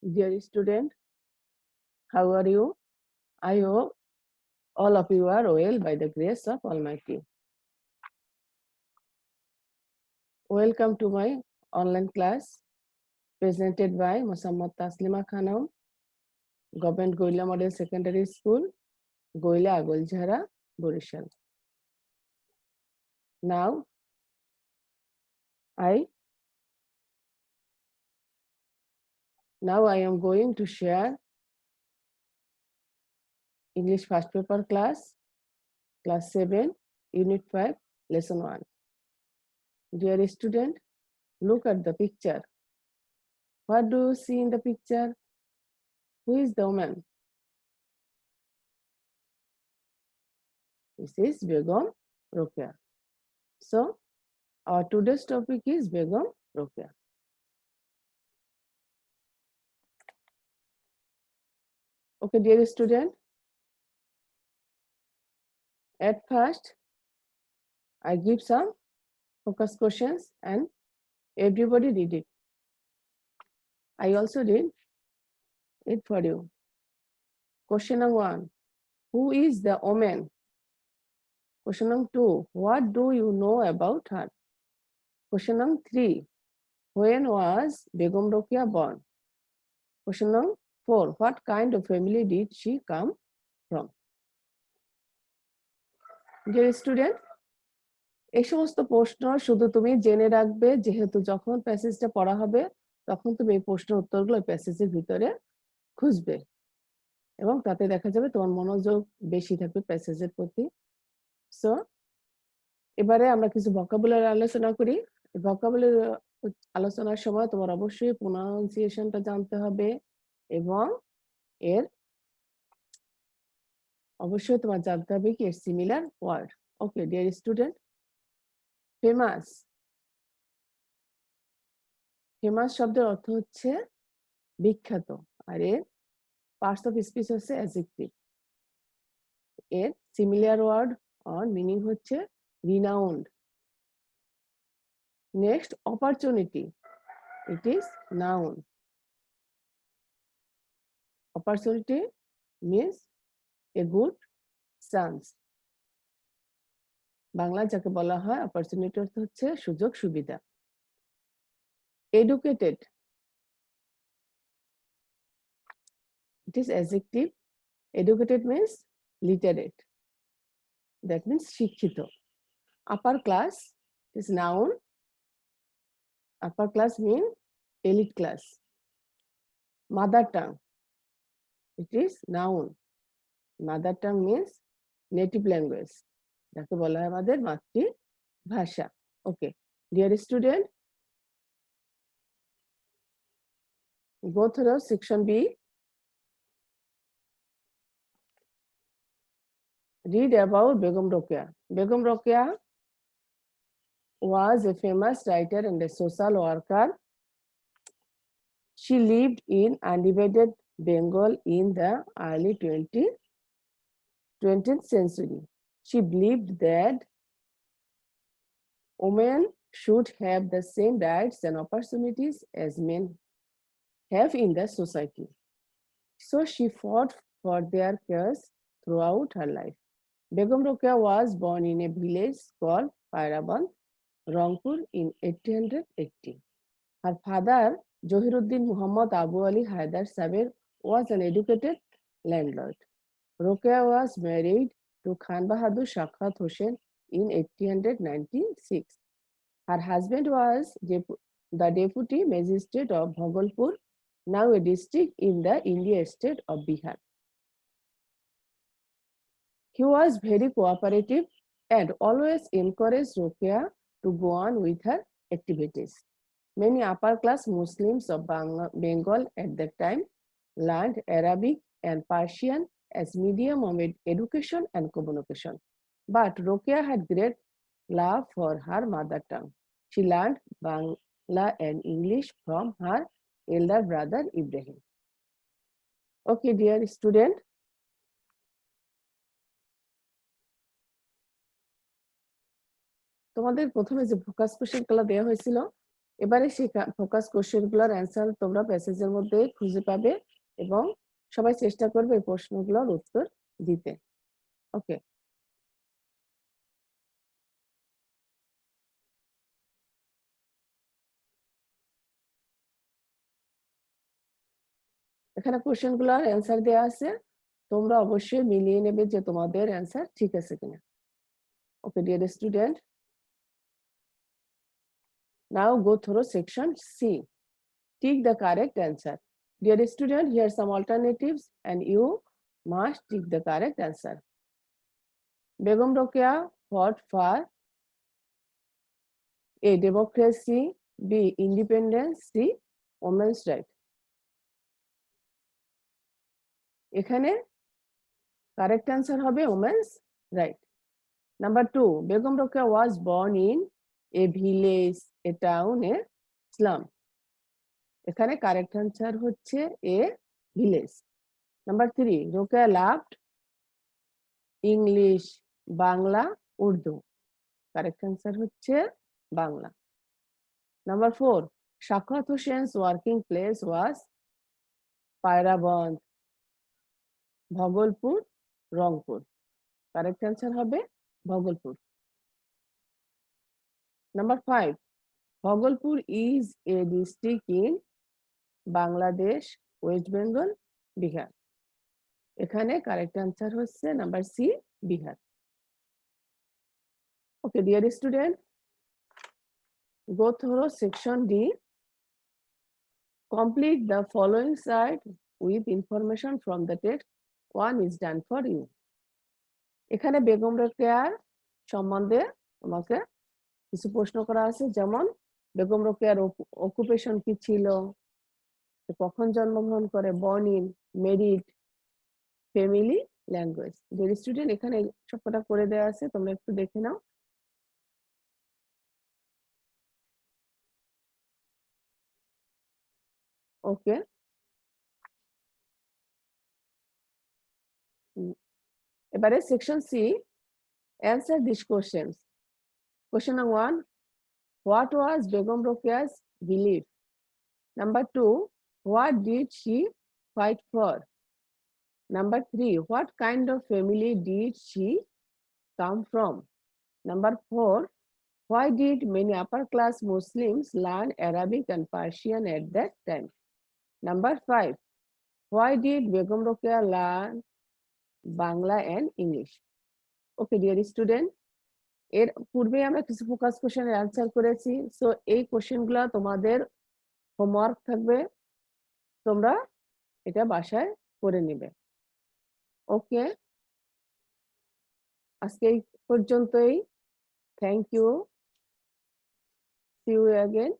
Dear student, how are you? I hope all of you are well by the grace of Almighty. Welcome to my online class presented by Mosammad Taslima Khanam, Government Goila Model Secondary School, Goila Agolzhara, Borishal. Now, I am going to share English first paper class 7, Unit 5, Lesson 1. Dear student, look at the picture. What do you see in the picture? Who is the woman? This is Begum Rokeya. So, our today's topic is Begum Rokeya. Okay, dear student, at first, I give some focus questions and everybody read it. I also read it for you. Question number 1, who is the woman? Question number 2, what do you know about her? Question number 3, when was Begum Rokeya born? Question number 4, what kind of family did she come from? Dear student, এই সমস্ত প্রশ্ন শুধু তুমি জেনে রাখবে, যেহেতু যখন প্যাসেজটা পড়া হবে তখন তুমি এই প্রশ্নের উত্তরগুলো প্যাসেজের ভিতরে খুঁজবে এবং তাতে দেখা যাবে তোমার মনোযোগ বেশি থাকবে প্যাসেজের প্রতি। সো এবারে আমরা কিছু ভোকাবুলারি আলোচনা করি। ভোকাবুলারি আলোচনার সময় তোমার অবশ্যই প্রোনাউন্সিয়েশনটা জানতে হবে এবং এর অবশ্যই তোমার জানতে হবে কি এর similar word. Okay dear student, famous famous শব্দের অর্থ হচ্ছে বিখ্যাত, আর এর পার্টস অফ স্পিচ হচ্ছে অ্যাডজেক্টিভ। এর সিমিলার ওয়ার্ড অর মিনিং হচ্ছে renowned. Next opportunity, it is noun. Opportunity means a good chance. Bangla যাকে বলা হয় অপরচুনিটি অর্থ হচ্ছে সুযোগ সুবিধা। Educated, it is adjective. Educated means literate, that means শিক্ষিত। upper class is noun. Upper class mean elite class. Mother tongue, it is noun. Mother tongue means native language, যাকে বলা হয় আমাদের মাতৃভাষা। ওকে dear student, go through section B. Read about Begum Rokeya. Begum Rokeya was a famous writer and a social worker. She lived in undivided Bengal in the early 20th century. She believed that women should have the same rights and opportunities as men have in the society. So she fought for their cause throughout her life. Begum Rokeya was born in a village called Pairaband, Rangpur in 1880. Her father, Johiruddin Muhammad Abu Ali Haidar Sabir, was an educated landlord. Rokeya was married to Khan Bahadur Shakhat Hossain in 1896. Her husband was the deputy magistrate of Bhagalpur, now a district in the India state of Bihar. He was very cooperative and always encouraged Rokeya to go on with her activities. Many upper-class Muslims of Bengal at that time learned Arabic and Persian as medium of education and communication. But Rokeya had great love for her mother tongue. She learned Bangla and English from her elder brother Ibrahim. Okay, dear student, তোমাদের প্রথমে যে focus কোশ্চেনগুলো দেওয়া হয়েছিল এবারে focus কোশ্চেনগুলোর answer তোমরা প্যাসেজের মধ্যে খুঁজে পাবে এবং সবাই চেষ্টা করবে এই প্রশ্নগুলোর উত্তর দিতে। ওকে, এখানে কোশ্চেনগুলোর অ্যান্সার দেওয়া আছে, তোমরা অবশ্যই মিলিয়ে নেবে যে তোমাদের অ্যান্সার ঠিক আছে কিনা। ওকে dear student, now go through section C. Tick the correct answer. Dear student, here are some alternatives and you must tick the correct answer. Begum Rokeya fought for A. Democracy, B. Independence, C. Women's right. এখানে correct answer হবে women's right. Number 2, Begum Rokeya was born in a village, a town, a slum. এখানে correct answer হচ্ছে a village. Number 3, Rokeya loved English, Bangla, Urdu. Correct answer হচ্ছে Bangla. Number 4, Sakhawat Hossain's working place was Pairabondh, Bhagalpur, Rangpur. Correct answer হবে Bhagalpur. Number 5, Bhagalpur is a district in Bangladesh, West Bengal, Bihar. এখানে correct answer হচ্ছে number C, Bihar. Okay dear student, go through section D. Complete the following side with information from the text. One is done for you. এখানে বেগম রোকেয়ার সম্বন্ধে তোমাকে কিছু প্রশ্ন করা আছে, যেমন বেগম রোকেয়ার অকুপেশন কি ছিল, কখন জন্মগ্রহণ করে, born in, married, family, language. Dear student, এখানে সবকটা করে দেওয়া আছে, তোমরা একটু দেখে নাও। ওকে, এবারে section C, answer these questions. Question number 1, what was Begum Rokea's belief? Number 2, what did she fight for? Number 3, what kind of family did she come from? Number 4, why did many upper class Muslims learn Arabic and Persian at that time? Number 5, why did Begum Rokeya learn Bangla and English? Okay, dear student, এর পূর্বে আমরা কিছু focus কোশ্চেনের answer করেছি। So এই কোশ্চেনগুলো তোমাদের homework থাকবে, তোমরা এটা বাসায় করে নেবে। ওকে, আজকে এই পর্যন্তই। Thank you, see you again.